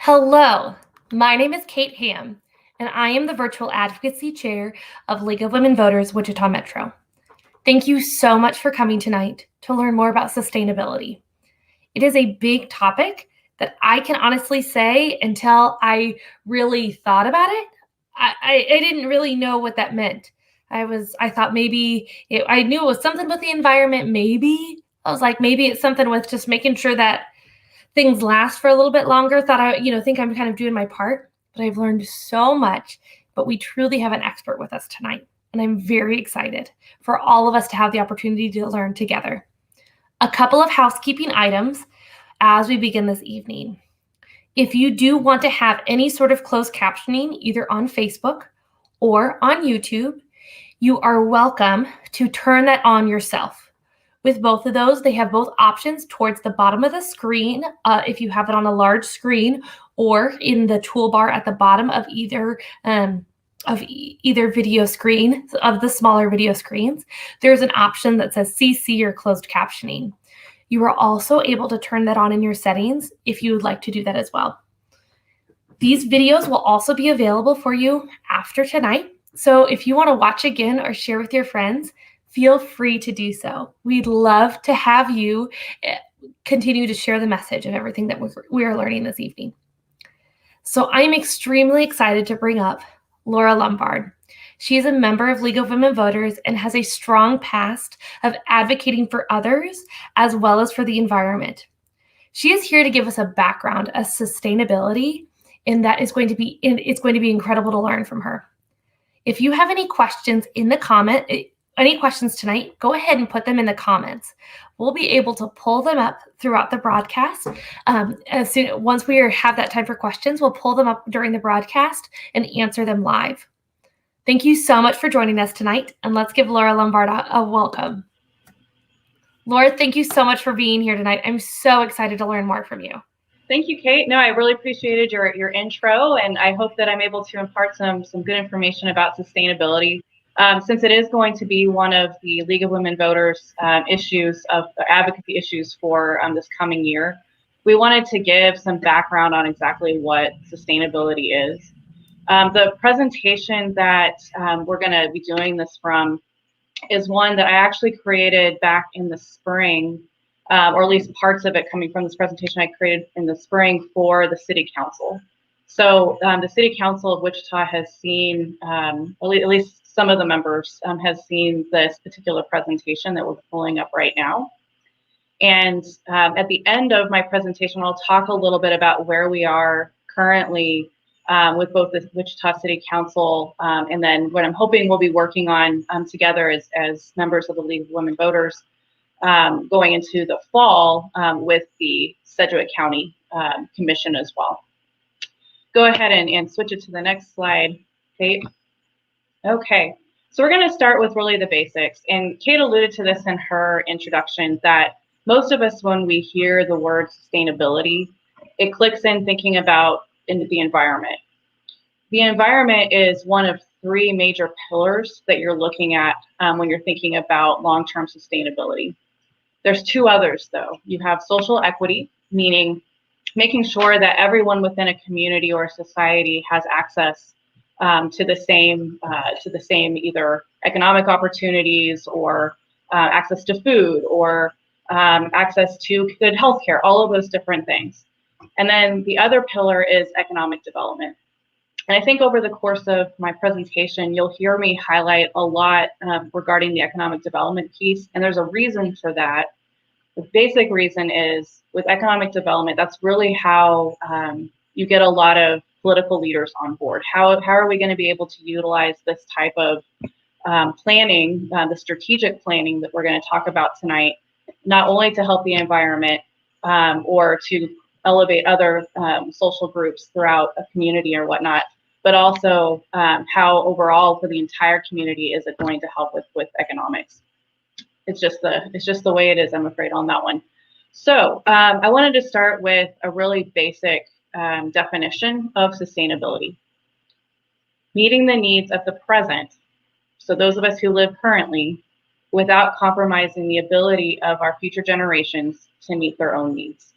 Hello, my name is Kate Ham, and I am the Virtual Advocacy Chair of League of Women Voters, Wichita Metro. Thank you so much for coming tonight to learn more about sustainability. It is a big topic that I can honestly say until I really thought about it, I didn't really know what that meant. I thought maybe I knew it was something with the environment. Maybe I was like, maybe it's something with just making sure that things last for a little bit longer. Thought think I'm kind of doing my part, but I've learned so much. But we truly have an expert with us tonight, and I'm very excited for all of us to have the opportunity to learn together. A couple of housekeeping items as we begin this evening. If you do want to have any sort of closed captioning, either on Facebook or on YouTube, you are welcome to turn that on yourself. With both of those, they have both options towards the bottom of the screen, if you have it on a large screen, or in the toolbar at the bottom of either video screen, of the smaller video screens. There's an option that says CC or closed captioning. You are also able to turn that on in your settings if you would like to do that as well. These videos will also be available for you after tonight. So if you want to watch again or share with your friends, feel free to do so. We'd love to have you continue to share the message of everything that we are learning this evening. So I'm extremely excited to bring up Laura Lombard. She is a member of League of Women Voters and has a strong past of advocating for others as well as for the environment. She is here to give us a background of sustainability, and it's going to be incredible to learn from her. If you have any questions any questions tonight, go ahead and put them in the comments. We'll be able to pull them up throughout the broadcast. Once we have that time for questions, we'll pull them up during the broadcast and answer them live. Thank you so much for joining us tonight, and let's give Laura Lombard a welcome. Laura, thank you so much for being here tonight. I'm so excited to learn more from you. Thank you, Kate. No, I really appreciated your intro, and I hope that I'm able to impart some good information about sustainability. Since it is going to be one of the League of Women Voters advocacy issues for this coming year, we wanted to give some background on exactly what sustainability is. The presentation that we're going to be doing this from is one that I actually created back in the spring, or at least parts of it coming from this presentation I created in the spring for the City Council. So the City Council of Wichita has seen, at least some of the members has seen this particular presentation that we're pulling up right now. And at the end of my presentation, I'll talk a little bit about where we are currently with both the Wichita City Council and then what I'm hoping we'll be working on together as members of the League of Women Voters going into the fall with the Sedgwick County Commission as well. Go ahead and switch it to the next slide, Kate. Okay, so we're going to start with really the basics. And Kate alluded to this in her introduction that most of us, when we hear the word sustainability, it clicks in thinking about the environment. The environment is one of three major pillars that you're looking at when you're thinking about long-term sustainability. There's two others, though. You have social equity, meaning making sure that everyone within a community or society has access to the same either economic opportunities or access to food or access to good healthcare, all of those different things. And then the other pillar is economic development. And I think over the course of my presentation, you'll hear me highlight a lot regarding the economic development piece. And there's a reason for that. The basic reason is with economic development, that's really how you get a lot of political leaders on board. How are we going to be able to utilize this type of planning, the strategic planning that we're going to talk about tonight, not only to help the environment or to elevate other social groups throughout a community or whatnot, but also how overall for the entire community is it going to help with economics. It's just the way it is, I'm afraid, on that one. So I wanted to start with a really basic definition of sustainability. Meeting the needs of the present, so those of us who live currently, without compromising the ability of our future generations to meet their own needs.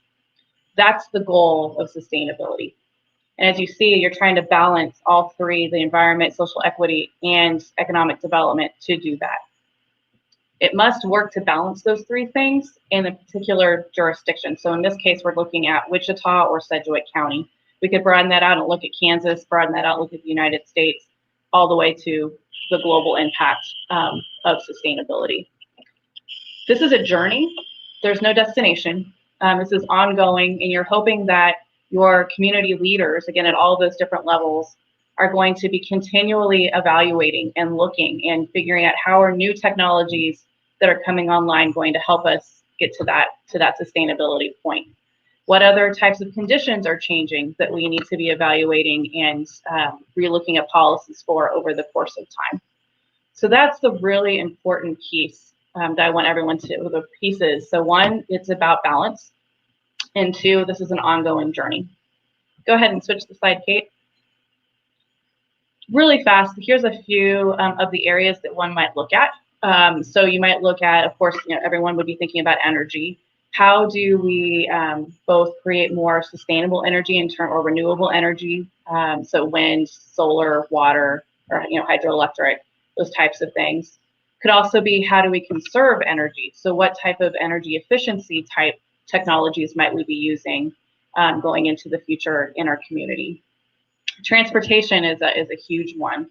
That's the goal of sustainability. And as you see, you're trying to balance all three, the environment, social equity, and economic development to do that. It must work to balance those three things in a particular jurisdiction. So in this case, we're looking at Wichita or Sedgwick County. We could broaden that out and look at Kansas, broaden that out, look at the United States, all the way to the global impact of sustainability. This is a journey. There's no destination. This is ongoing, and you're hoping that your community leaders, again, at all those different levels, are going to be continually evaluating and looking and figuring out how are new technologies that are coming online going to help us get to that sustainability point. What other types of conditions are changing that we need to be evaluating and relooking at policies for over the course of time? So that's the really important piece that I want everyone to, the pieces. So one, it's about balance. And two, this is an ongoing journey. Go ahead and switch the slide, Kate. Really fast, here's a few of the areas that one might look at. So you might look at, of course, everyone would be thinking about energy. How do we both create more sustainable energy or renewable energy? So wind, solar, water, or hydroelectric, those types of things. Could also be how do we conserve energy? So what type of energy efficiency type technologies might we be using going into the future in our community? Transportation is a huge one.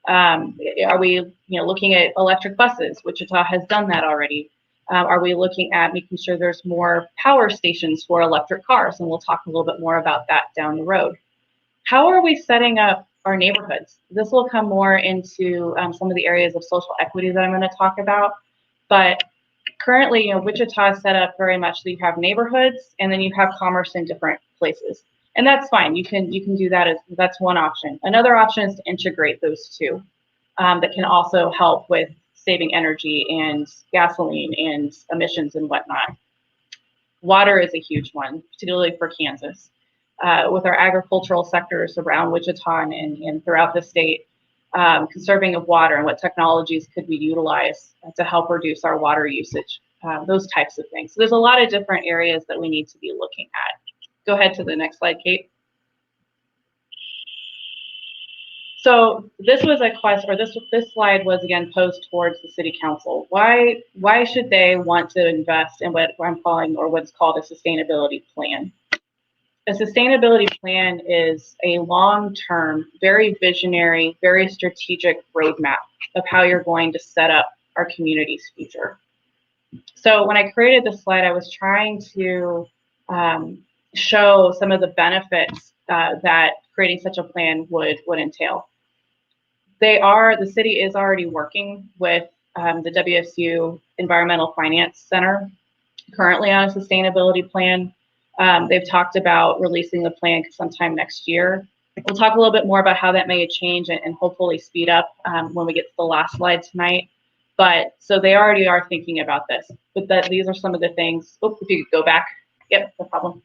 Are we looking at electric buses? Wichita has done that already. Are we looking at making sure there's more power stations for electric cars? And we'll talk a little bit more about that down the road. How are we setting up our neighborhoods? This will come more into some of the areas of social equity that I'm going to talk about. But currently, Wichita is set up very much so you have neighborhoods and then you have commerce in different places. And that's fine. You can do that. That's one option. Another option is to integrate those two. That can also help with saving energy and gasoline and emissions and whatnot. Water is a huge one, particularly for Kansas. With our agricultural sectors around Wichita and throughout the state, conserving of water and what technologies could we utilize to help reduce our water usage, those types of things. So there's a lot of different areas that we need to be looking at. Go ahead to the next slide, Kate. So this was a question, or this slide was again posed towards the city council. Why should they want to invest in what I'm calling, or what's called, a sustainability plan? A sustainability plan is a long-term, very visionary, very strategic roadmap of how you're going to set up our community's future. So when I created this slide, I was trying to show some of the benefits that creating such a plan would entail. The city is already working with the WSU Environmental Finance Center currently on a sustainability plan. They've talked about releasing the plan sometime next year. We'll talk a little bit more about how that may change and hopefully speed up when we get to the last slide tonight. But so they already are thinking about this. But these are some of the things. Oh, if you could go back. Yep, no problem.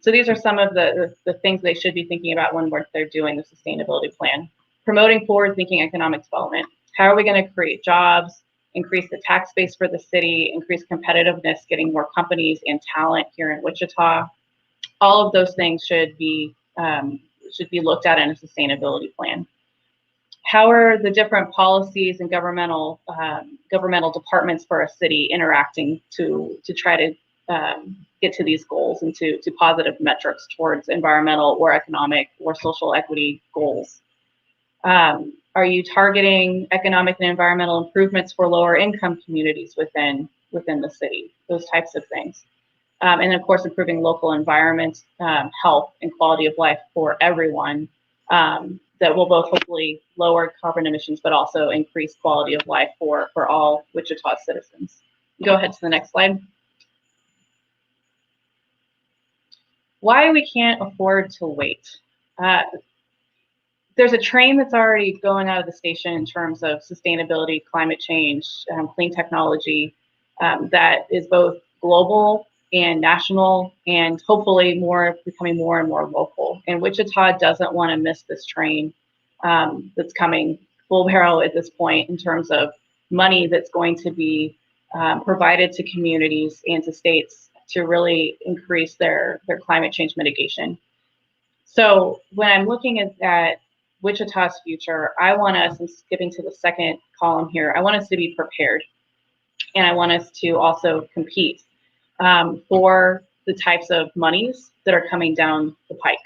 So these are some of the things they should be thinking about when they're doing the sustainability plan. Promoting forward-thinking economic development. How are we going to create jobs, increase the tax base for the city, increase competitiveness, getting more companies and talent here in Wichita? All of those things should be looked at in a sustainability plan. How are the different policies and governmental departments for a city interacting to try to get to these goals and to positive metrics towards environmental or economic or social equity goals? Are you targeting economic and environmental improvements for lower income communities within the city? Those types of things. And of course, improving local environment, health, and quality of life for everyone that will both hopefully lower carbon emissions, but also increase quality of life for all Wichita citizens. Go ahead to the next slide. Why we can't afford to wait. There's a train that's already going out of the station in terms of sustainability, climate change, clean technology that is both global and national, and hopefully becoming more and more local. And Wichita doesn't want to miss this train that's coming full barrel at this point in terms of money that's going to be provided to communities and to states to really increase their climate change mitigation. So when I'm looking at Wichita's future, I want us, and skipping to the second column here, I want us to be prepared, and I want us to also compete for the types of monies that are coming down the pike.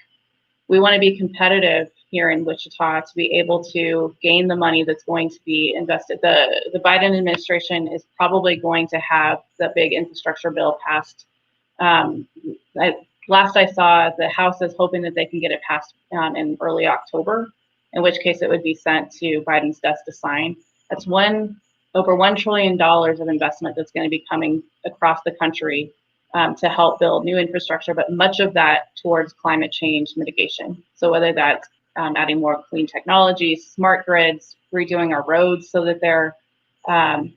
We want to be competitive here in Wichita to be able to gain the money that's going to be invested. The Biden administration is probably going to have the big infrastructure bill passed. Um, Last I saw, the House is hoping that they can get it passed in early October, in which case it would be sent to Biden's desk to sign. That's over $1 trillion of investment that's going to be coming across the country to help build new infrastructure, but much of that towards climate change mitigation. So whether that's adding more clean technologies, smart grids, redoing our roads so that um,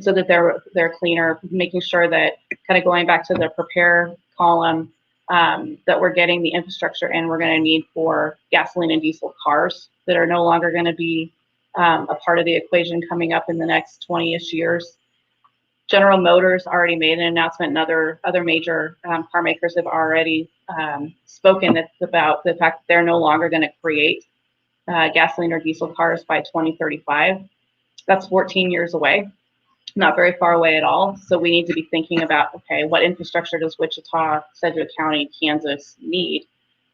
they're cleaner, making sure that, kind of going back to the prepare column, that we're getting the infrastructure in we're going to need for gasoline and diesel cars that are no longer going to be a part of the equation coming up in the next 20-ish years. General Motors already made an announcement, and other major car makers have already spoken about the fact that they're no longer going to create gasoline or diesel cars by 2035. That's 14 years away, not very far away at all. So we need to be thinking about, okay, what infrastructure does Wichita, Sedgwick County, Kansas need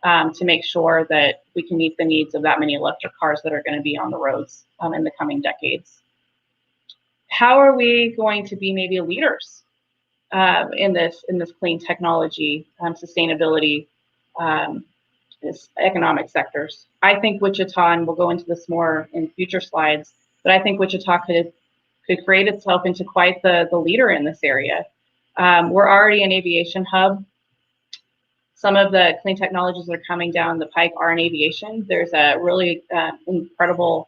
to make sure that we can meet the needs of that many electric cars that are going to be on the roads in the coming decades. How are we going to be maybe leaders in this clean technology, sustainability, this economic sectors? I think Wichita, and we'll go into this more in future slides, but I think Wichita could create itself into quite the leader in this area. We're already an aviation hub. Some of the clean technologies that are coming down the pike are in aviation. There's a really incredible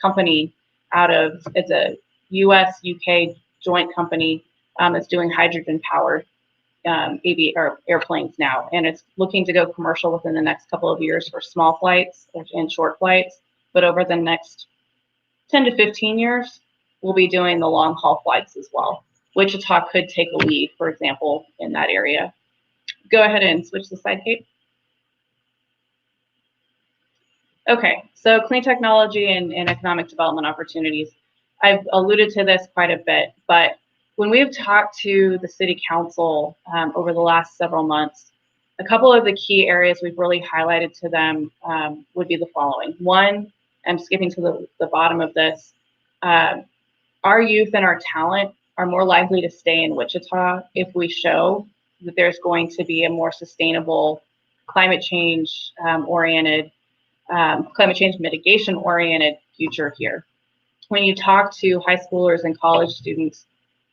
company it's a US-UK joint company that's doing hydrogen-powered airplanes now, and it's looking to go commercial within the next couple of years for small flights and short flights. But over the next 10 to 15 years, we'll be doing the long haul flights as well. Wichita could take a lead, for example, in that area. Go ahead and switch the slide, Kate. Okay, so clean technology and economic development opportunities. I've alluded to this quite a bit, but when we've talked to the city council over the last several months, a couple of the key areas we've really highlighted to them would be the following. One, I'm skipping to the bottom of this. Our youth and our talent are more likely to stay in Wichita if we show that there's going to be a more sustainable, climate change oriented, climate change mitigation oriented future here. When you talk to high schoolers and college students,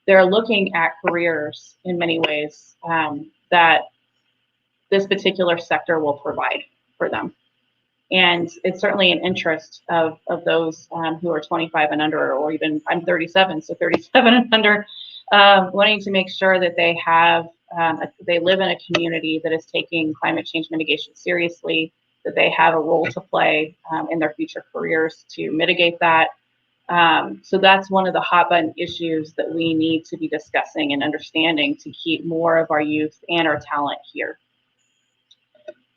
they're looking at careers in many ways that this particular sector will provide for them. And it's certainly an interest of those who are 25 and under, or even, I'm 37, so 37 and under, wanting to make sure that they have, they live in a community that is taking climate change mitigation seriously, that they have a role to play in their future careers to mitigate that. So that's one of the hot button issues that we need to be discussing and understanding to keep more of our youth and our talent here.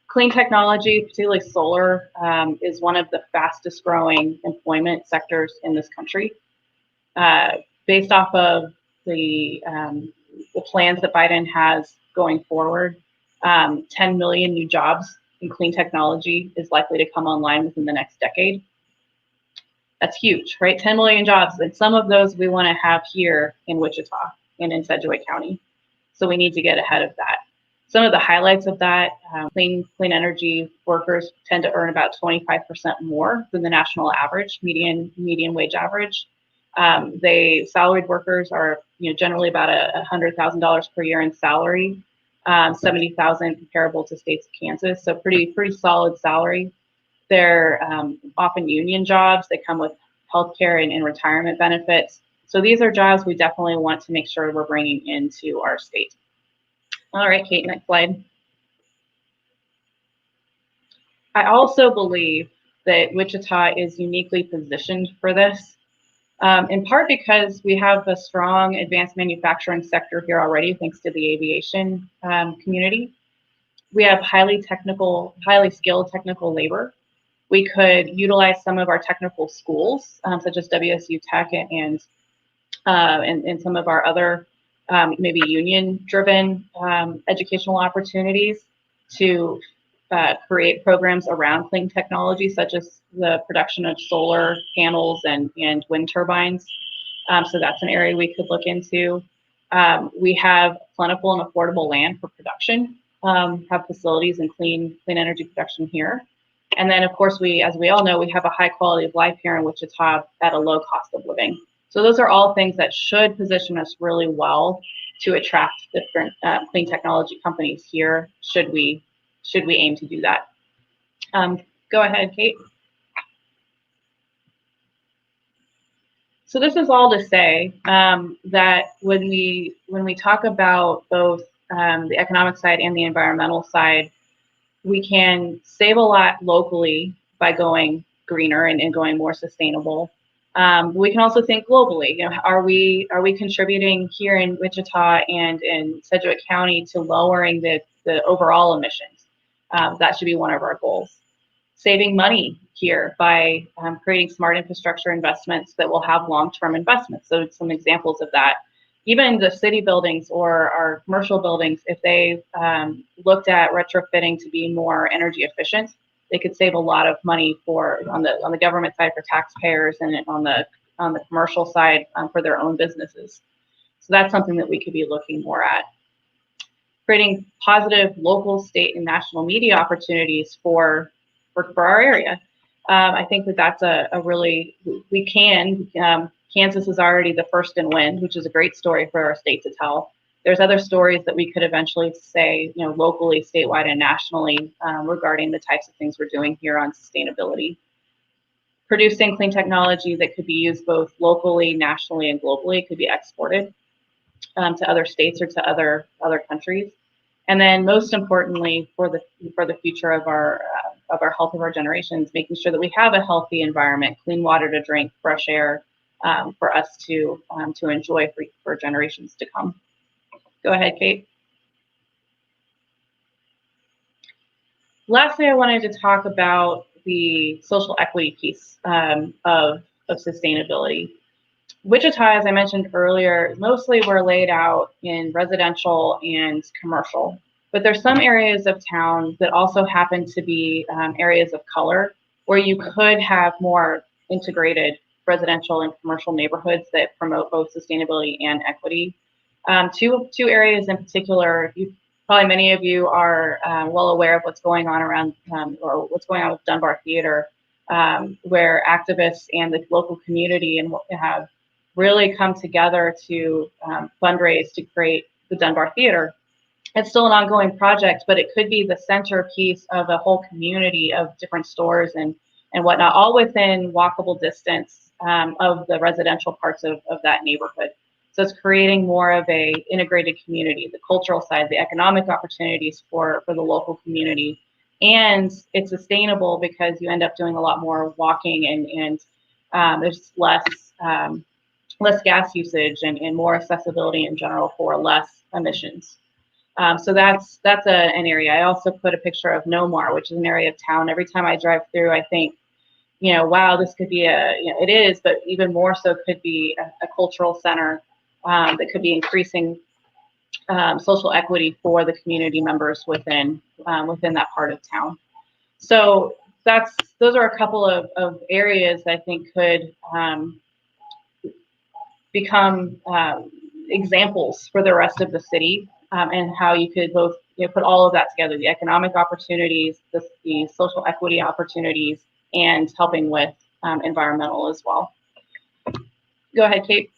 Clean technology, particularly solar, is one of the fastest growing employment sectors in this country. Based off of the plans that Biden has going forward, 10 million new jobs in clean technology is likely to come online within the next decade. That's huge, right? 10 million jobs, and some of those we want to have here in Wichita and in Sedgwick County. So we need to get ahead of that. Some of the highlights of that, clean energy workers tend to earn about 25% more than the national average, median wage average. Salaried workers are generally about $100,000 per year in salary, 70,000 comparable to states of Kansas. So pretty solid salary. They're often union jobs. They come with healthcare and retirement benefits. So these are jobs we definitely want to make sure we're bringing into our state. All right, Kate, next slide. I also believe that Wichita is uniquely positioned for this, in part because we have a strong advanced manufacturing sector here already, thanks to the aviation community. We have highly skilled technical labor. We could utilize some of our technical schools, such as WSU Tech and some of our other maybe union-driven educational opportunities to create programs around clean technology, such as the production of solar panels and wind turbines. So that's an area we could look into. We have plentiful and affordable land for production, have facilities and clean energy production here. And then, of course, as we all know, we have a high quality of life here in Wichita at a low cost of living. So those are all things that should position us really well to attract different clean technology companies here, should we aim to do that. Go ahead, Kate. So this is all to say that when we talk about both the economic side and the environmental side, we can save a lot locally by going greener and going more sustainable. We can also think globally. You know, are we contributing here in Wichita and in Sedgwick County to lowering the overall emissions? That should be one of our goals. Saving money here by creating smart infrastructure investments that will have long-term investments. So some examples of that. Even the city buildings or our commercial buildings, if they looked at retrofitting to be more energy efficient, they could save a lot of money on the government side for taxpayers, and on the commercial side for their own businesses. So that's something that we could be looking more at. Creating positive local, state, and national media opportunities for our area. I think that's a really, we can. Kansas is already the first in wind, which is a great story for our state to tell. There's other stories that we could eventually say, you know, locally, statewide, and nationally regarding the types of things we're doing here on sustainability. Producing clean technology that could be used both locally, nationally, and globally. It could be exported to other states or to other countries. And then, most importantly, for the future of our health of our generations, making sure that we have a healthy environment, clean water to drink, fresh air for us to enjoy for generations to come. Go ahead, Kate. Lastly, I wanted to talk about the social equity piece of sustainability. Wichita, as I mentioned earlier, mostly we're laid out in residential and commercial, but there's some areas of town that also happen to be areas of color where you could have more integrated residential and commercial neighborhoods that promote both sustainability and equity. Two areas in particular, probably many of you are well aware of what's going on around or what's going on with Dunbar Theater, where activists and the local community have really come together to fundraise to create the Dunbar Theater. It's still an ongoing project, but it could be the centerpiece of a whole community of different stores and whatnot, all within walkable distance of the residential parts of that neighborhood. So it's creating more of a integrated community, the cultural side, the economic opportunities for the local community. And it's sustainable because you end up doing a lot more walking and there's less gas usage and more accessibility in general for less emissions. So that's an area. I also put a picture of Nomar, which is an area of town. Every time I drive through, I think, you know, wow, this could be it is, but even more so could be a cultural center that could be increasing social equity for the community members within that part of town. So those are a couple of areas I think could become examples for the rest of the city, and how you could both put all of that together: the economic opportunities, the social equity opportunities, and helping with environmental as well. Go ahead, Kate.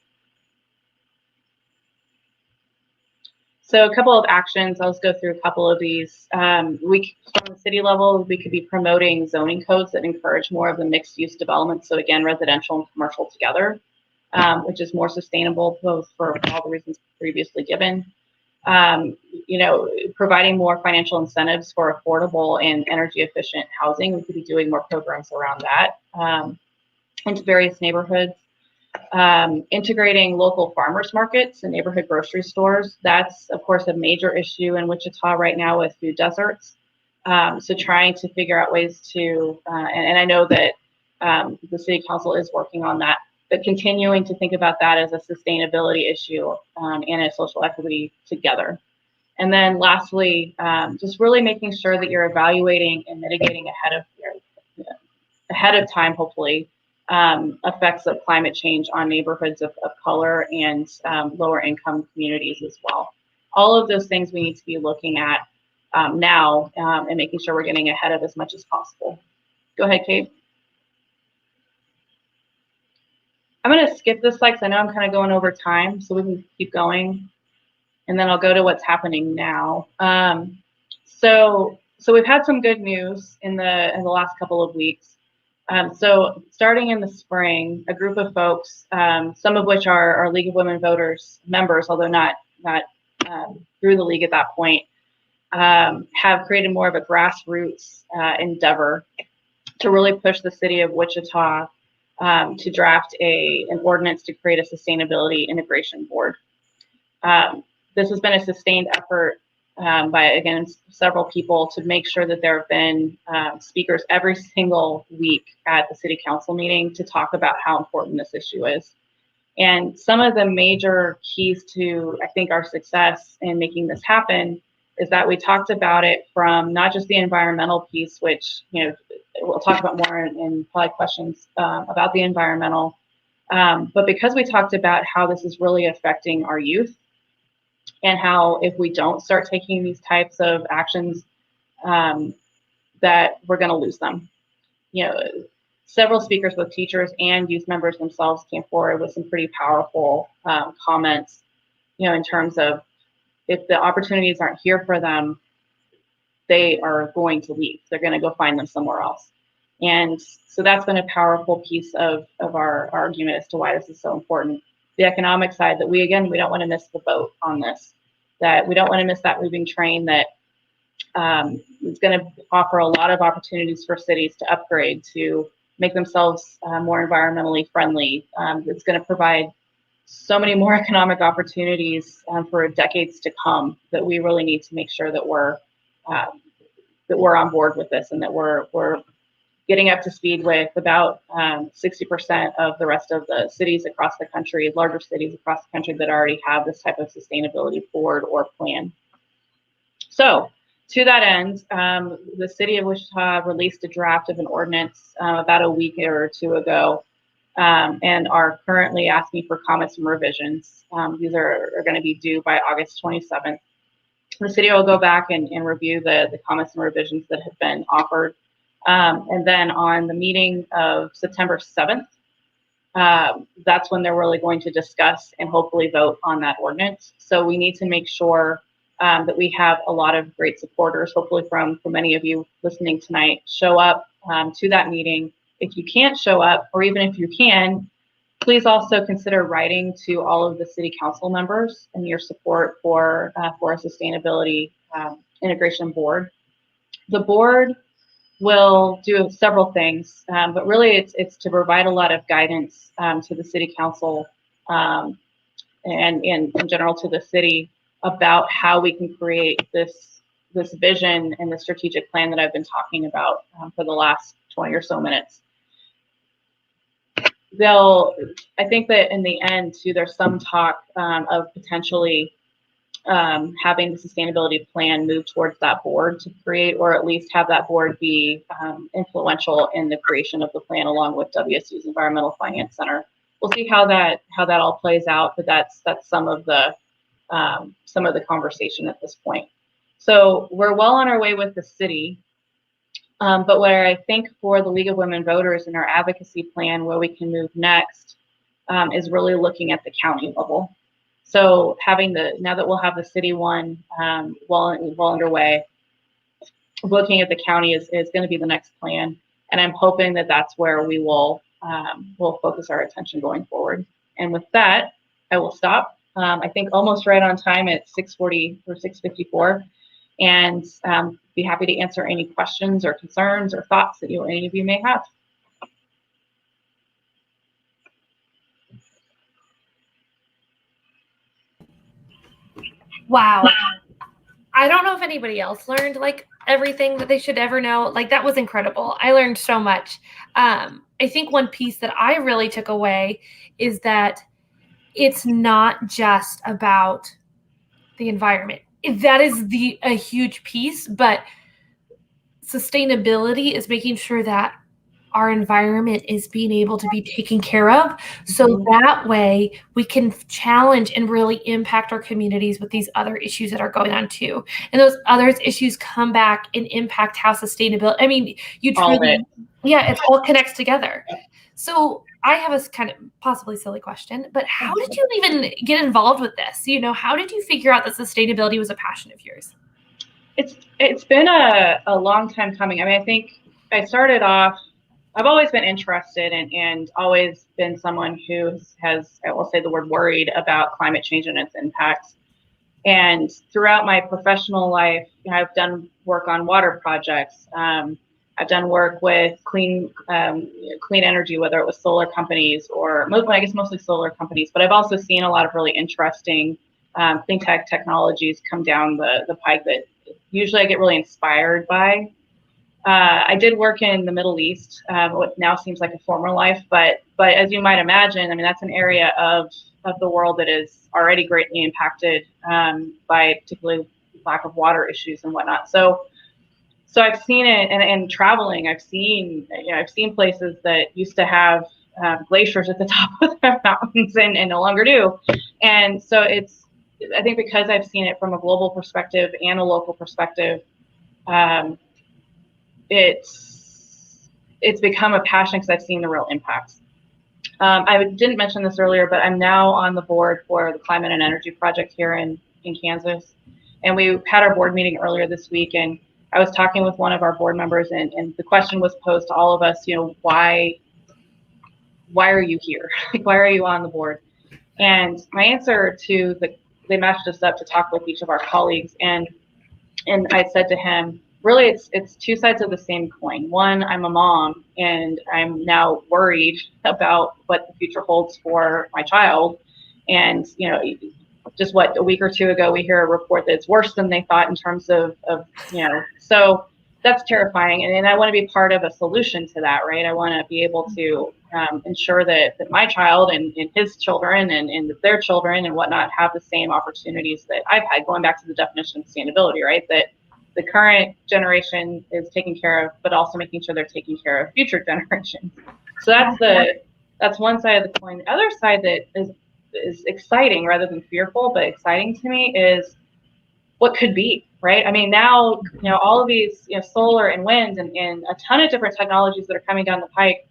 So a couple of actions, I'll just go through a couple of these. From the city level, we could be promoting zoning codes that encourage more of the mixed use development. So again, residential and commercial together, which is more sustainable, both for all the reasons previously given. Providing more financial incentives for affordable and energy efficient housing. We could be doing more programs around that into various neighborhoods. Integrating local farmers markets and neighborhood grocery stores. That's, of course, a major issue in Wichita right now with food deserts. So trying to figure out ways to, and I know that the city council is working on that, but continuing to think about that as a sustainability issue and a social equity together. And then lastly, just really making sure that you're evaluating and mitigating ahead of time, hopefully, effects of climate change on neighborhoods of color and lower income communities as well. All of those things we need to be looking at now and making sure we're getting ahead of as much as possible. Go ahead, Kate. I'm going to skip this slide because I know I'm kind of going over time, so we can keep going. And then I'll go to what's happening now. So we've had some good news in the last couple of weeks. So starting in the spring, a group of folks, some of which are League of Women Voters members, although not through the league at that point, have created more of a grassroots endeavor to really push the city of Wichita to draft an ordinance to create a sustainability integration board. This has been a sustained effort by, again, several people to make sure that there have been speakers every single week at the city council meeting to talk about how important this issue is. And some of the major keys to, I think, our success in making this happen is that we talked about it from not just the environmental piece, which, we'll talk about more in probably questions about the environmental, but because we talked about how this is really affecting our youth, and how if we don't start taking these types of actions, that we're going to lose them. Several speakers, both teachers and youth members themselves, came forward with some pretty powerful comments, in terms of if the opportunities aren't here for them, they are going to leave. They're going to go find them somewhere else. And so that's been a powerful piece of our argument as to why this is so important. The economic side, that we don't want to miss the boat on this, that we don't want to miss that moving train that is going to offer a lot of opportunities for cities to upgrade, to make themselves more environmentally friendly. It's going to provide so many more economic opportunities for decades to come, that we really need to make sure that we're on board with this, and that we're getting up to speed with about 60% of the rest of the cities across the country, larger cities across the country, that already have this type of sustainability board or plan. So to that end, the city of Wichita released a draft of an ordinance about a week or two ago, and are currently asking for comments and revisions. These are going to be due by August 27th. The city will go back and review the comments and revisions that have been offered. And then on the meeting of September 7th, that's when they're really going to discuss and hopefully vote on that ordinance. So we need to make sure that we have a lot of great supporters, hopefully from many of you listening tonight, show up to that meeting. If you can't show up, or even if you can, please also consider writing to all of the city council members and your support for a sustainability integration board. The board will do several things, but really it's to provide a lot of guidance to the city council and in general to the city about how we can create this vision and the strategic plan that I've been talking about for the last 20 or so minutes. I think that in the end too, there's some talk of potentially having the sustainability plan move towards that board to create, or at least have that board be influential in the creation of the plan, along with WSU's Environmental Finance Center. We'll see how that all plays out, but that's some of the conversation at this point. So we're well on our way with the city, but where I think for the League of Women Voters and our advocacy plan, where we can move next, is really looking at the county level. So now that we'll have the city one well underway, looking at the county is going to be the next plan, and I'm hoping that that's where we will focus our attention going forward. And with that, I will stop. I think almost right on time at 6:40 or 6:54, and be happy to answer any questions or concerns or thoughts that any of you may have. Wow. I don't know if anybody else learned like everything that they should ever know. Like that was incredible. I learned so much. I think one piece that I really took away is that it's not just about the environment. That is a huge piece, but sustainability is making sure that our environment is being able to be taken care of. So that way we can challenge and really impact our communities with these other issues that are going on too. And those other issues come back and impact how sustainability, I mean, you truly, yeah, it all connects together. So I have a kind of possibly silly question, but how did you even get involved with this? You know, how did you figure out that sustainability was a passion of yours? It's been a long time coming. I mean, I think I started off, I've always been interested and always been someone who has, I will say the word worried about climate change and its impacts. And throughout my professional life, you know, I've done work on water projects. I've done work with clean energy, whether it was solar companies or I guess mostly solar companies. But I've also seen a lot of really interesting clean tech technologies come down the pike that usually I get really inspired by. I did work in the Middle East, what now seems like a former life, but as you might imagine, I mean, that's an area of the world that is already greatly impacted by particularly lack of water issues and whatnot. So I've seen it, and traveling, I've seen places that used to have glaciers at the top of their mountains and no longer do. And so I think because I've seen it from a global perspective and a local perspective, it's become a passion because I've seen the real impacts. I didn't mention this earlier, but I'm now on the board for the Climate and Energy Project here in Kansas. And we had our board meeting earlier this week, and I was talking with one of our board members, and the question was posed to all of us, you know, why are you here? Why are you on the board? And my answer they matched us up to talk with each of our colleagues, and I said to him, really, it's two sides of the same coin. One, I'm a mom, and I'm now worried about what the future holds for my child. And, you know, just a week or two ago, we hear a report that it's worse than they thought in terms of you know, so that's terrifying. And I want to be part of a solution to that, right? I want to be able to ensure that my child and his children and their children and whatnot have the same opportunities that I've had, going back to the definition of sustainability, right? That the current generation is taken care of, but also making sure they're taking care of future generations. So that's one side of the coin. The other side that is exciting rather than fearful, but exciting to me is what could be, right? I mean, now, you know, all of these, you know, solar and wind and a ton of different technologies that are coming down the pike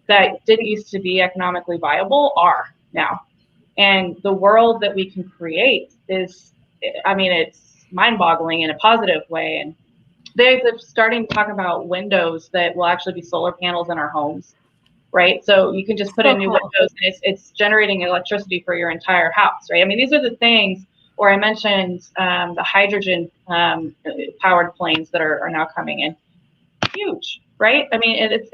that didn't used to be economically viable are now. And the world that we can create is, I mean, it's mind-boggling in a positive way. And they're starting to talk about windows that will actually be solar panels in our homes, right? So you can just put in new windows, and it's generating electricity for your entire house, right? I mean, these are the things where I mentioned the hydrogen powered planes that are now coming in. Huge, right? I mean, it's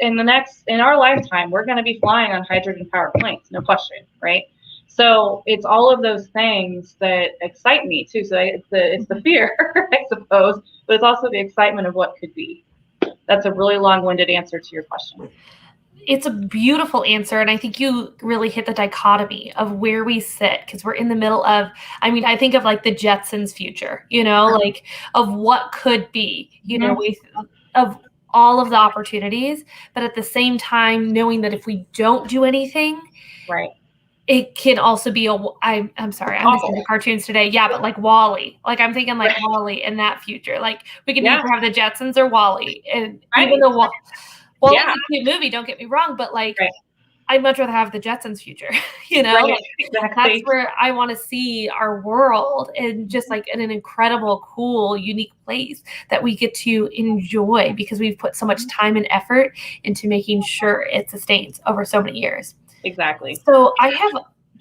in our lifetime, we're going to be flying on hydrogen powered planes, no question, right? So it's all of those things that excite me too. So it's the fear, I suppose, but it's also the excitement of what could be. That's a really long-winded answer to your question. It's a beautiful answer, and I think you really hit the dichotomy of where we sit, because we're in the middle of, I mean, I think of like the Jetsons future, you know, like of what could be, you know, of all of the opportunities, but at the same time knowing that if we don't do anything, right, it can also be I'm sorry, I'm missing the cartoons today. Yeah, but like WALL-E. Like I'm thinking like WALL-E in that future. Like we can either have the Jetsons or WALL-E. And even though WALL-E's a cute movie, don't get me wrong, but like I'd much rather have the Jetsons future, you know? Right, like, exactly. That's where I want to see our world, and just like in an incredible, cool, unique place that we get to enjoy because we've put so much time and effort into making sure it sustains over so many years. Exactly. So I have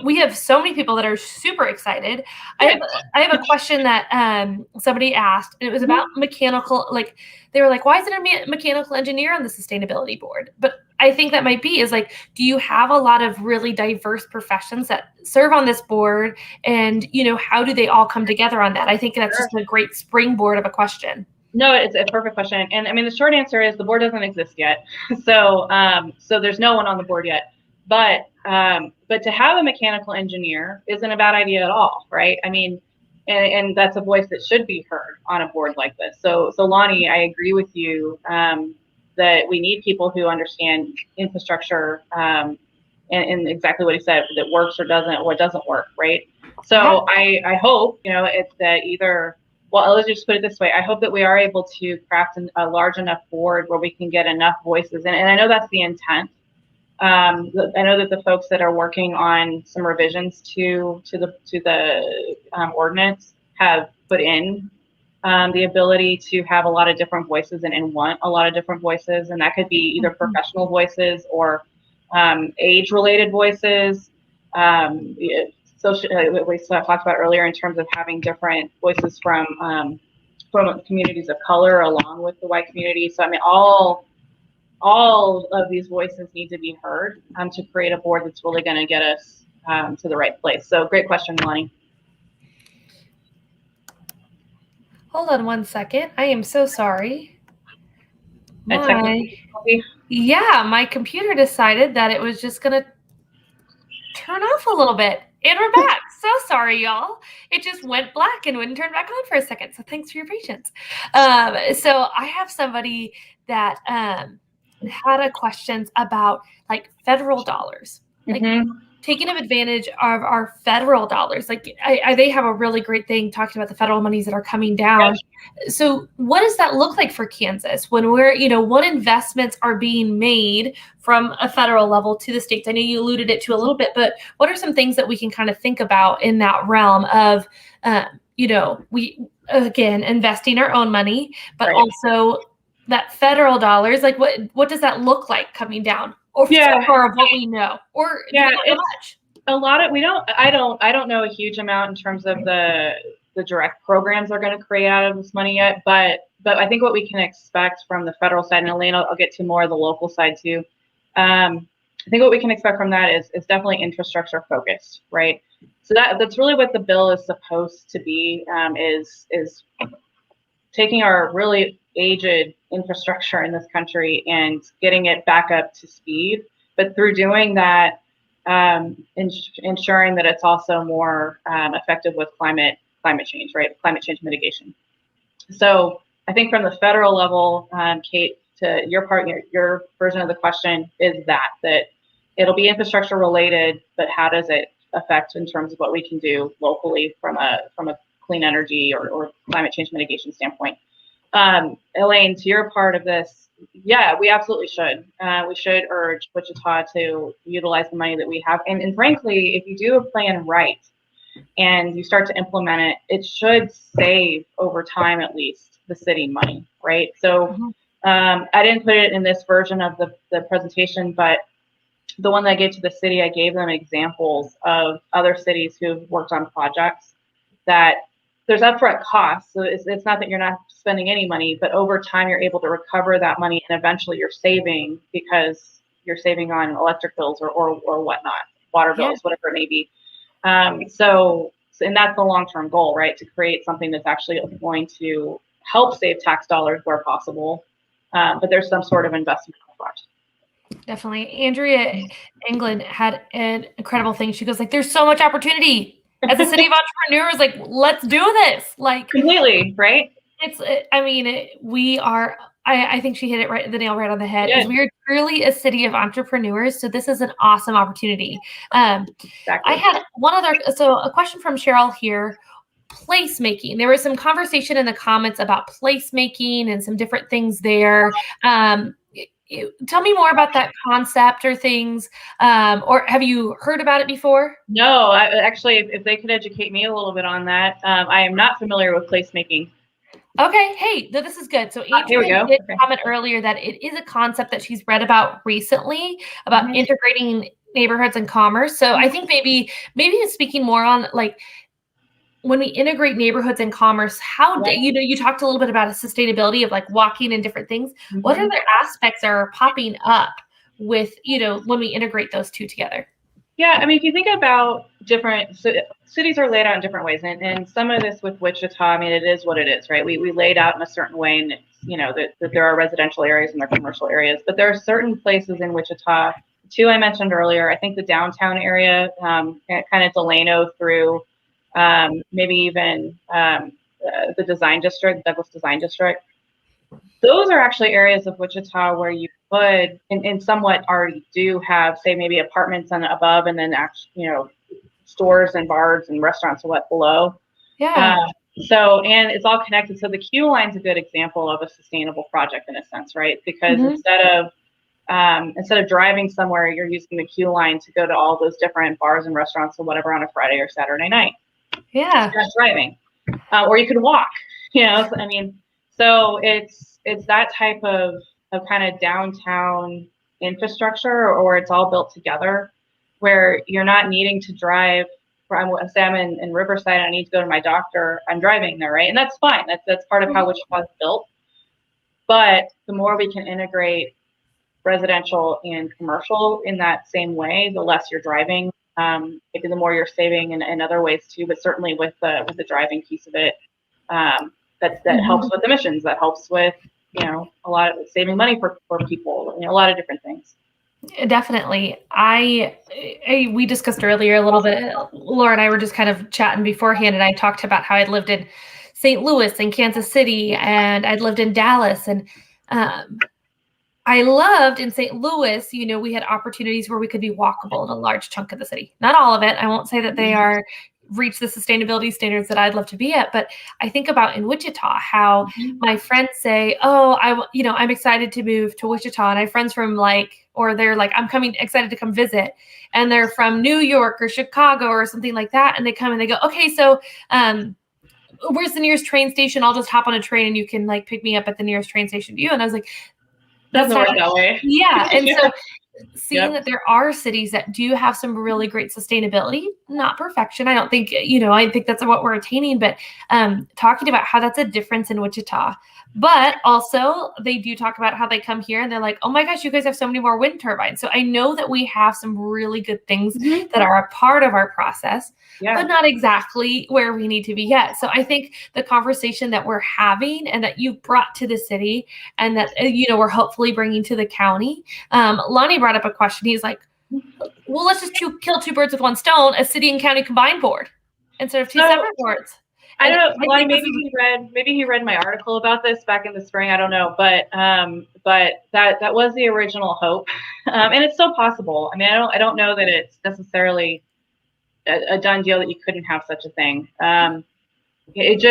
we have so many people that are super excited. I have a question that somebody asked, and it was about mechanical. Like they were like, "Why isn't a mechanical engineer on the sustainability board?" But I think that might be is like, do you have a lot of really diverse professions that serve on this board, and how do they all come together on that? I think that's just a great springboard of a question. No, it's a perfect question, and I mean the short answer is the board doesn't exist yet, so there's no one on the board yet. But to have a mechanical engineer isn't a bad idea at all, right? I mean, and that's a voice that should be heard on a board like this. So Lonnie, I agree with you that we need people who understand infrastructure and exactly what he said, that works or doesn't, what doesn't work, right? So I hope it's that either. Well, let's just put it this way. I hope that we are able to craft a large enough board where we can get enough voices in. And I know that's the intent. I know that the folks that are working on some revisions to the ordinance have put in the ability to have a lot of different voices and want a lot of different voices. And that could be either professional voices or age-related voices. Social, we talked about earlier in terms of having different voices from communities of color along with the white community. So I mean, all of these voices need to be heard to create a board that's really going to get us to the right place. So great question, Lonnie. Hold on one second. I am so sorry. My computer decided that it was just going to turn off a little bit. And we're back. So sorry, y'all. It just went black and wouldn't turn back on for a second. So thanks for your patience. So I have somebody that had a questions about like federal dollars, like taking advantage of our federal dollars. Like they have a really great thing talking about the federal monies that are coming down. Yes. So what does that look like for Kansas when we're, what investments are being made from a federal level to the states? I know you alluded it to a little bit, but what are some things that we can kind of think about in that realm of, we, again, investing our own money, but also that federal dollars, like what does that look like coming down? Or of what we know, or it's much. A lot of I don't know a huge amount in terms of the direct programs they're going to create out of this money yet, but I think what we can expect from the federal side, and Elaine, I'll get to more of the local side too. I think what we can expect from that is definitely infrastructure focused, right? So that's really what the bill is supposed to be, is taking our really aged infrastructure in this country and getting it back up to speed. But through doing that, ensuring that it's also more effective with climate change, right? Climate change mitigation. So I think from the federal level, Kate, to your part, your version of the question is that it'll be infrastructure related, but how does it affect in terms of what we can do locally from a clean energy or climate change mitigation standpoint? Elaine, to your part of this, yeah, we absolutely should. We should urge Wichita to utilize the money that we have. And frankly, if you do a plan right and you start to implement it, it should save over time, at least, the city money, right? So I didn't put it in this version of the presentation, but the one that I gave to the city, I gave them examples of other cities who've worked on projects that there's upfront costs. So it's not that you're not spending any money, but over time you're able to recover that money, and eventually you're saving because you're saving on electric bills or whatnot, water bills, whatever it may be. And that's the long-term goal, right? To create something that's actually going to help save tax dollars where possible, but there's some sort of investment upfront. Definitely. Andrea England had an incredible thing. She goes like, there's so much opportunity. As a city of entrepreneurs, like, let's do this. Like, completely, right? We are, I think she hit it the nail right on the head. Is we are truly a city of entrepreneurs. So this is an awesome opportunity. Exactly. I had a question from Cheryl here. Placemaking. There was some conversation in the comments about placemaking and some different things there. Tell me more about that concept or things, or have you heard about it before? No, actually, if they could educate me a little bit on that. I am not familiar with placemaking. Okay. Hey, this is good. So Andrea did comment earlier that it is a concept that she's read about recently about integrating neighborhoods and commerce. So I think maybe it's speaking more on like when we integrate neighborhoods and commerce, how you talked a little bit about a sustainability of like walking and different things. What other aspects are popping up with, when we integrate those two together? Yeah, I mean, if you think about cities are laid out in different ways, and some of this with Wichita, I mean, it is what it is, right? We laid out in a certain way, and that there are residential areas and there are commercial areas, but there are certain places in Wichita. Two I mentioned earlier. I think the downtown area, kind of Delano through, maybe even the design district, Douglas Design District. Those are actually areas of Wichita where you could, and somewhat already do have, say, maybe apartments on above, and then actually, stores and bars and restaurants and what below. Yeah. So, and it's all connected. So the Q line's a good example of a sustainable project in a sense, right? Because instead of driving somewhere, you're using the Q line to go to all those different bars and restaurants or whatever on a Friday or Saturday night. Yeah. You're not driving, or you could walk. I mean, so it's that type of kind of downtown infrastructure, or it's all built together, where you're not needing to drive. Say I'm in Riverside, I need to go to my doctor. I'm driving there, right? And that's fine. That's part of how Wichita is built. But the more we can integrate residential and commercial in that same way, the less you're driving. Maybe the more you're saving in other ways too. But certainly with the driving piece of it, that helps with emissions. That helps with a lot of saving money for people. A lot of different things. Definitely. We discussed earlier a little bit, Laura and I were just kind of chatting beforehand, and I talked about how I'd lived in St. Louis and Kansas City, and I'd lived in Dallas. And I loved in St. Louis, we had opportunities where we could be walkable in a large chunk of the city. Not all of it. I won't say that they are reach the sustainability standards that I'd love to be at, but I think about in Wichita, how my friends say, oh, I'm excited to move to Wichita. And I have friends from they're like, excited to come visit. And they're from New York or Chicago or something like that. And they come and they go, okay, so, where's the nearest train station? I'll just hop on a train and you can pick me up at the nearest train station to you. And I was like, doesn't work that way. Yeah. And so seeing that there are cities that do have some really great sustainability, not perfection. I don't think, I think that's what we're attaining, but talking about how that's a difference in Wichita. But also they do talk about how they come here and they're like, oh my gosh, you guys have so many more wind turbines. So I know that we have some really good things that are a part of our process, but not exactly where we need to be yet. So I think the conversation that we're having and that you brought to the city and that, we're hopefully bringing to the county. Lonnie brought up a question. He's like, well, let's just kill two birds with one stone, a city and county combined board instead of two separate boards. I don't know, Lonnie, maybe he read my article about this back in the spring. I don't know, but that was the original hope, and it's still possible. I mean, I don't know that it's necessarily a done deal that you couldn't have such a thing. It's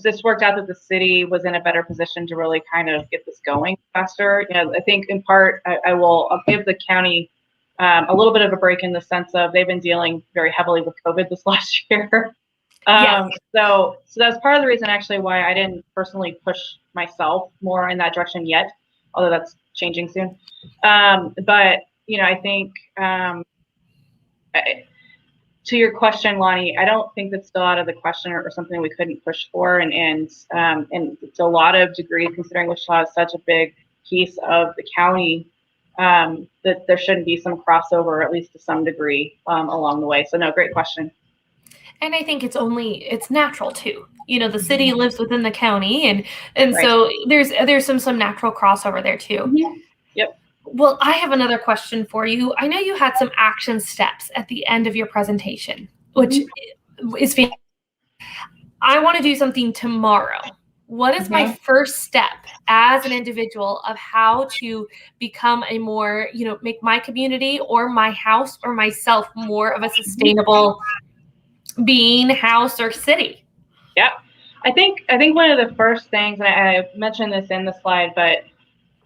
just worked out that the city was in a better position to really kind of get this going faster. I think in part I'll give the county a little bit of a break in the sense of they've been dealing very heavily with COVID this last year. So that's part of the reason actually why I didn't personally push myself more in that direction yet, although that's changing soon. But I think to your question, Lonnie, I don't think that's still out of the question or something we couldn't push for, and to a lot of degrees, considering Wichita is such a big piece of the county, that there shouldn't be some crossover, at least to some degree, along the way. So no, great question. And I think it's natural too. The city lives within the county, and so there's some natural crossover there too. Yep. Well, I have another question for you. I know you had some action steps at the end of your presentation, which is fantastic. I want to do something tomorrow. What is my first step as an individual of how to become a more, make my community or my house or myself more of a sustainable being, house, or city? Yeah. I think one of the first things, and I mentioned this in the slide, but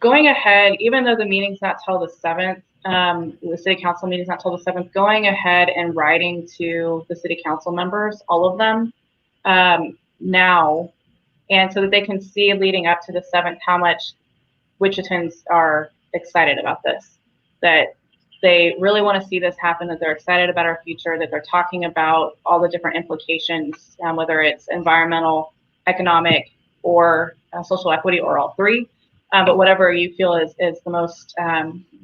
going ahead, even though the meeting's not till the 7th, the city council meeting's not till the 7th, going ahead and writing to the city council members, all of them, now, and so that they can see leading up to the 7th how much Wichitans are excited about this. That They really want to see this happen, that they're excited about our future, that they're talking about all the different implications, whether it's environmental, economic, or social equity, or all three. But whatever you feel is the most,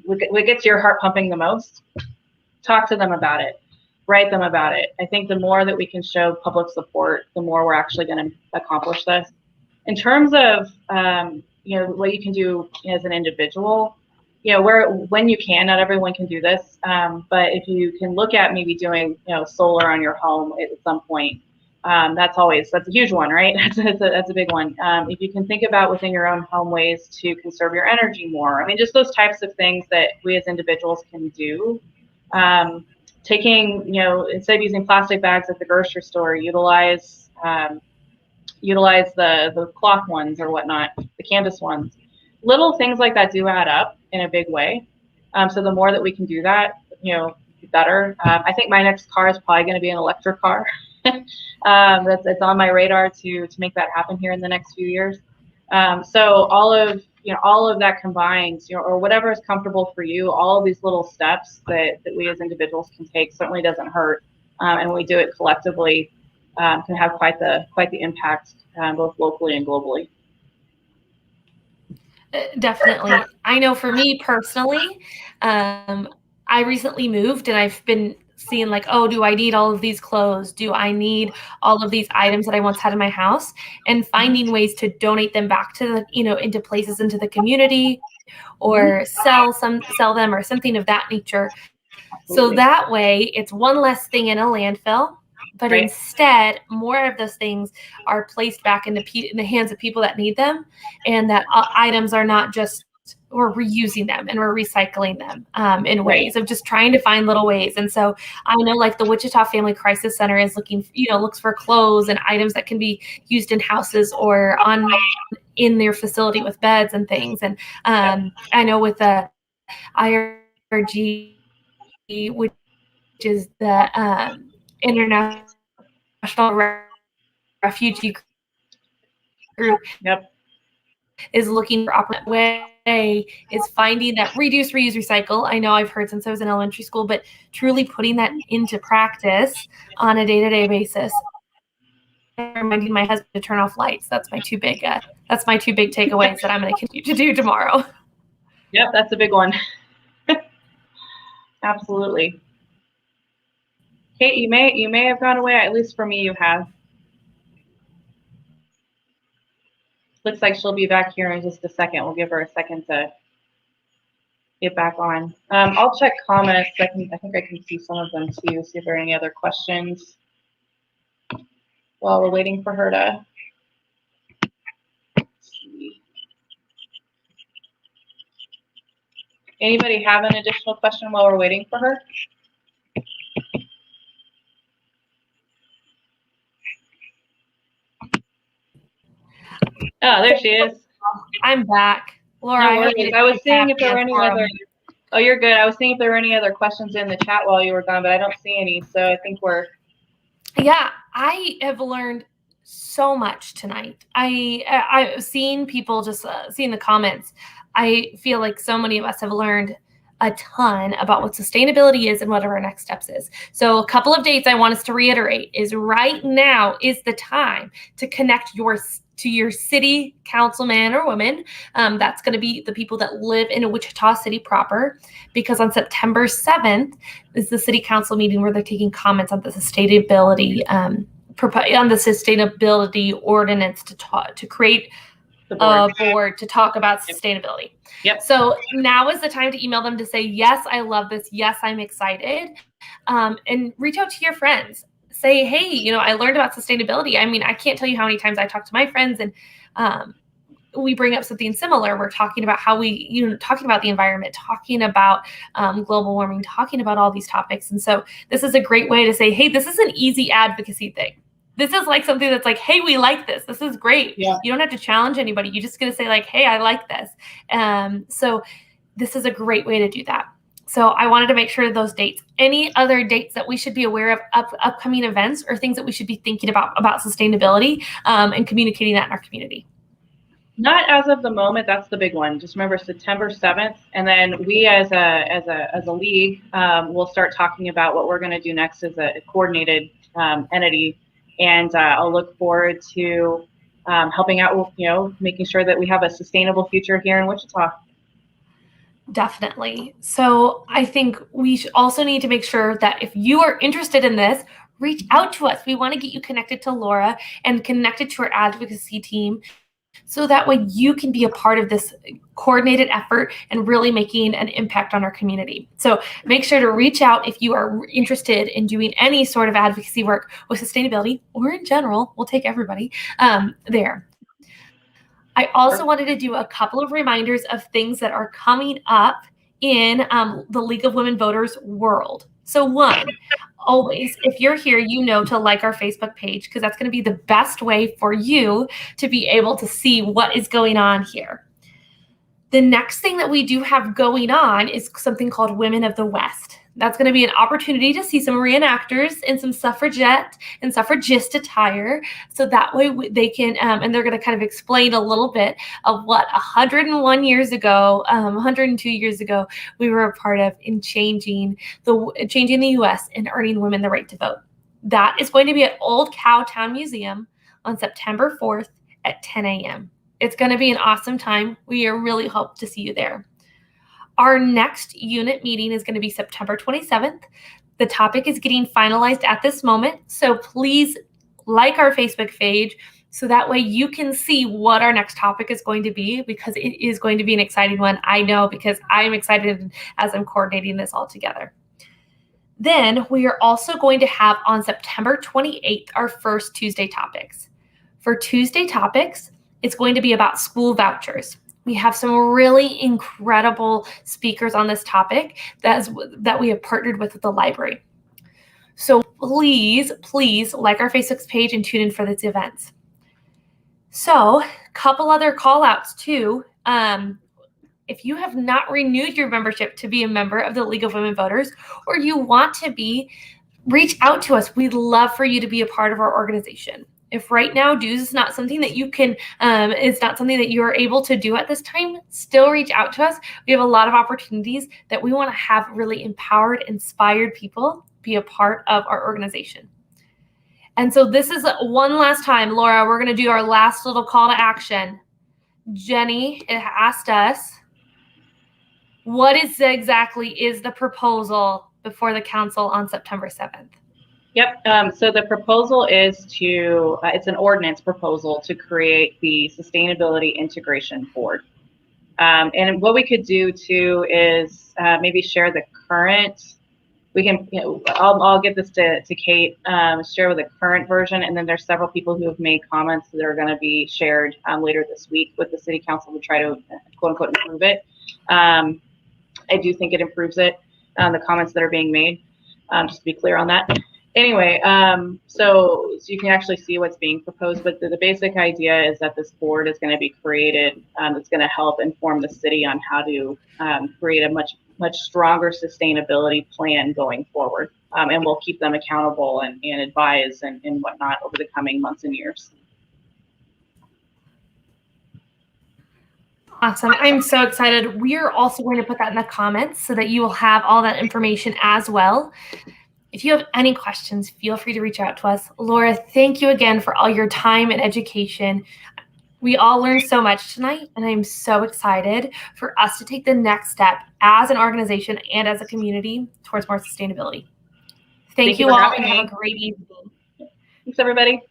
what gets your heart pumping the most, talk to them about it, write them about it. I think the more that we can show public support, the more we're actually going to accomplish this. In terms of what you can do as an individual, when you can, not everyone can do this, but if you can look at maybe doing solar on your home at some point, that's a huge one, right? That's a big one. If you can think about within your own home ways to conserve your energy more, I mean, just those types of things that we as individuals can do. Taking, instead of using plastic bags at the grocery store, utilize the cloth ones or whatnot, the canvas ones. Little things like that do add up in a big way. So the more that we can do that, the better. I think my next car is probably going to be an electric car. It's on my radar to make that happen here in the next few years. So all of that combined, or whatever is comfortable for you, all of these little steps that we as individuals can take certainly doesn't hurt, and when we do it collectively, can have quite the impact, both locally and globally. Definitely. I know for me personally, I recently moved and I've been seeing like, oh, do I need all of these clothes? Do I need all of these items that I once had in my house? And finding ways to donate them back to the, into places, into the community, or sell them or something of that nature. Absolutely. So that way it's one less thing in a landfill, but Right. Instead more of those things are placed back in the hands of people that need them, and that items are not just, we're reusing them and we're recycling them in ways of just trying to find little ways. And so I know like the Wichita Family Crisis Center is looks for clothes and items that can be used in houses or in their facility with beds and things. And I know with the IRG, which is the International Refugee Group, is looking for way is finding that reduce, reuse, recycle. I know I've heard since I was in elementary school, but truly putting that into practice on a day-to-day basis. Reminding my husband to turn off lights. That's my two big takeaways that I'm going to continue to do tomorrow. Yep, that's a big one. Absolutely. Kate, you may have gone away. At least for me, you have. Looks like she'll be back here in just a second. We'll give her a second to get back on. I'll check comments. I think I can see some of them too. See if there are any other questions while we're waiting for her to. Anybody have an additional question while we're waiting for her? Oh, there she is. I'm back. Laura, no I was seeing if there were any other. Oh, you're good. I was seeing if there were any other questions in the chat while you were gone, but I don't see any. So I think we're. Yeah, I have learned so much tonight. I've seen people just seeing the comments. I feel like so many of us have learned a ton about what sustainability is and what our next steps is. So a couple of dates I want us to reiterate is right now is the time to connect to your city councilman or woman. That's going to be the people that live in a Wichita City proper, because on September 7th is the city council meeting where they're taking comments on the sustainability ordinance to create a board to talk about sustainability. Yep. So now is the time to email them to say, yes, I love this. Yes, I'm excited. And reach out to your friends. Say, hey, I learned about sustainability. I mean, I can't tell you how many times I talk to my friends and we bring up something similar. We're talking about how talking about the environment, talking about global warming, talking about all these topics. And so this is a great way to say, hey, this is an easy advocacy thing. This is like something that's like, hey, we like this. This is great. Yeah. You don't have to challenge anybody. You're just going to say like, hey, I like this. So this is a great way to do that. So I wanted to make sure of those dates. Any other dates that we should be aware of upcoming events or things that we should be thinking about sustainability and communicating that in our community? Not as of the moment. That's the big one. Just remember September 7th, and then we as a league will start talking about what we're going to do next as a coordinated entity, and I'll look forward to helping out with making sure that we have a sustainable future here in Wichita. Definitely. So I think we also need to make sure that if you are interested in this, reach out to us. We want to get you connected to Laura and connected to our advocacy team, so that way you can be a part of this coordinated effort and really making an impact on our community. So make sure to reach out if you are interested in doing any sort of advocacy work with sustainability, or in general. We'll take everybody there. I also wanted to do a couple of reminders of things that are coming up in the League of Women Voters world. So one, always, if you're here, to like our Facebook page, because that's going to be the best way for you to be able to see what is going on here. The next thing that we do have going on is something called Women of the West. That's going to be an opportunity to see some reenactors in some suffragette and suffragist attire. So that way they can, and they're going to kind of explain a little bit of what 101 years ago, 102 years ago, we were a part of in changing the U.S. and earning women the right to vote. That is going to be at Old Cowtown Museum on September 4th at 10 a.m. It's going to be an awesome time. We really hope to see you there. Our next unit meeting is going to be September 27th. The topic is getting finalized at this moment, so please like our Facebook page so that way you can see what our next topic is going to be, because it is going to be an exciting one. I know, because I'm excited as I'm coordinating this all together. Then we are also going to have on September 28th our first Tuesday topics. For Tuesday topics, it's going to be about school vouchers. We have some really incredible speakers on this topic that we have partnered with the library. So please like our Facebook page and tune in for these events. So a couple other call outs too. If you have not renewed your membership to be a member of the League of Women Voters, or you want to be, reach out to us. We'd love for you to be a part of our organization. If right now dues is not something that you can, it's not something that you are able to do at this time, still reach out to us. We have a lot of opportunities that we want to have really empowered, inspired people be a part of our organization. And so this is one last time, Laura, we're going to do our last little call to action. Jenny asked us, what exactly is the proposal before the council on September 7th? Yep. So the proposal is to, it's an ordinance proposal to create the Sustainability Integration Board. And what we could do too is maybe share the current, we can, I'll give this to Kate, share with the current version. And then there's several people who have made comments that are going to be shared later this week with the city council to try to quote unquote improve it. I do think it improves it, the comments that are being made, just to be clear on that. Anyway, so you can actually see what's being proposed, but the basic idea is that this board is going to be created that's going to help inform the city on how to create a much stronger sustainability plan going forward, and we'll keep them accountable and advise and whatnot over the coming months and years. Awesome. I'm so excited. We are also going to put that in the comments so that you will have all that information as well. If you have any questions, feel free to reach out to us. Laura, thank you again for all your time and education. We all learned so much tonight, and I'm so excited for us to take the next step as an organization and as a community towards more sustainability. Thank you all, and have a great evening. Thanks, everybody.